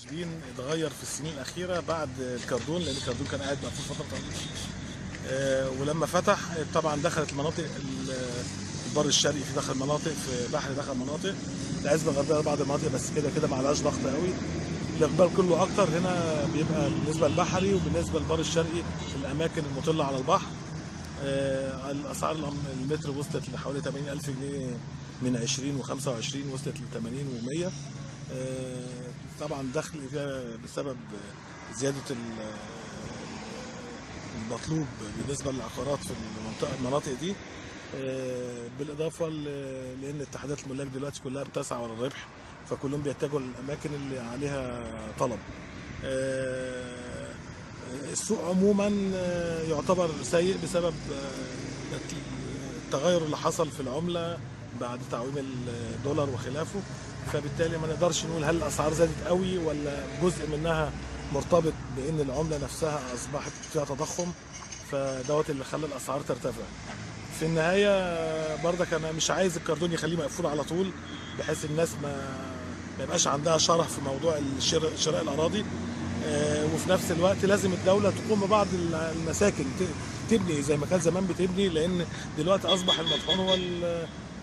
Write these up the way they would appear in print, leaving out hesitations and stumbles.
شبين اتغير في السنين الأخيرة بعد الكردون، لأن الكردون كان قاعد مقفول فترة طويلة. ولما فتح طبعا دخلت المناطق البر الشرقي، في دخل مناطق، في بحر دخل مناطق، العزبة الغربية بعض المناطق، بس كده كده ما عليهاش ضغط قوي. الإقبال كله أكتر هنا بيبقى بالنسبة للبحري، وبالنسبة للبر الشرقي في الأماكن المطلة على البحر. الأسعار المتر وصلت لحوالي 80,000 جنيه من 20 و25، وصلت ل 80 و100. طبعا دخل فيها بسبب زيادة المطلوب بالنسبة للعقارات في المناطق دي، بالإضافة لأن اتحادات الملاك دلوقتي كلها بتسعى ورا الربح، فكلهم بيتجهوا للأماكن اللي عليها طلب. السوق عموما يعتبر سيء بسبب التغير اللي حصل في العملة بعد تعويم الدولار وخلافه، فبالتالي ما نقدرش نقول هل الأسعار زادت قوي ولا جزء منها مرتبط بأن العملة نفسها أصبحت فيها تضخم، فدوت اللي خلى الأسعار ترتفع. في النهاية برضك أنا مش عايز الكردون يخليه مقفول على طول، بحيث الناس ما يبقاش عندها شرح في موضوع شراء الأراضي. وفي نفس الوقت لازم الدولة تقوم ببعض المساكن، تبني زي ما كان زمان بتبني، لأن دلوقتي أصبح المطحون هو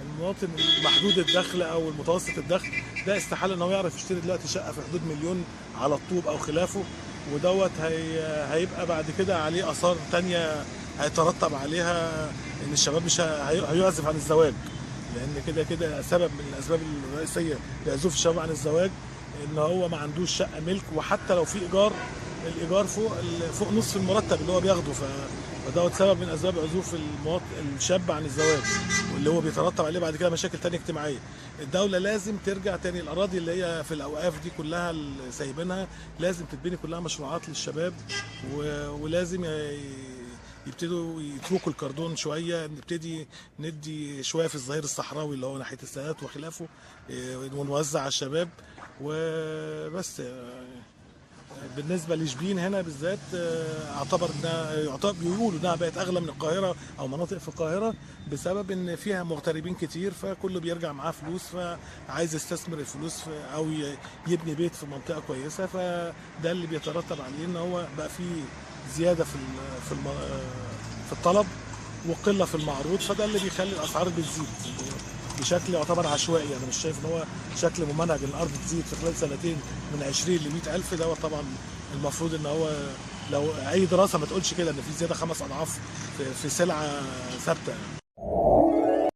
المواطن المحدود الدخل أو المتوسط الدخل، ده استحالة إنه يعرف يشتري دلوقتي شقة في حدود مليون على الطوب أو خلافه، ودوت هيبقى بعد كده عليه آثار تانية هيترتب عليها إن الشباب مش هيعزف عن الزواج، لأن كده كده سبب من الأسباب الرئيسية لعزوف الشباب عن الزواج ان هو ما عندوش شقه ملك، وحتى لو في ايجار، الايجار فوق نصف المرتب اللي هو بياخده، فده سبب من اسباب عزوف الشاب عن الزواج، واللي هو بيترتب عليه بعد كده مشاكل تانية اجتماعيه. الدوله لازم ترجع تاني، الاراضي اللي هي في الاوقاف دي كلها اللي سايبينها لازم تتبني كلها مشروعات للشباب، ولازم يبتدوا يتركوا الكردون شويه، نبتدي ندي شويه في الظهير الصحراوي اللي هو ناحيه السادات وخلافه، ونوزع على الشباب وبس. بالنسبه لشبين هنا بالذات اعتبر انها بيقولوا انها بقت اغلى من القاهره او مناطق في القاهره، بسبب ان فيها مغتربين كتير، فكله بيرجع معاه فلوس، فعايز يستثمر الفلوس او يبني بيت في منطقه كويسه، فده اللي بيترتب عليه ان هو بقى فيه زياده في الطلب وقله في المعروض، فده اللي بيخلي الاسعار بتزيد بشكل يعتبر عشوائي. انا مش شايف ان هو شكل ممنهج ان الارض تزيد في خلال سنتين من 20 ل 100,000. ده طبعا المفروض ان هو لو اي دراسه ما تقولش كده ان في زياده 5 اضعاف في سلعه ثابته.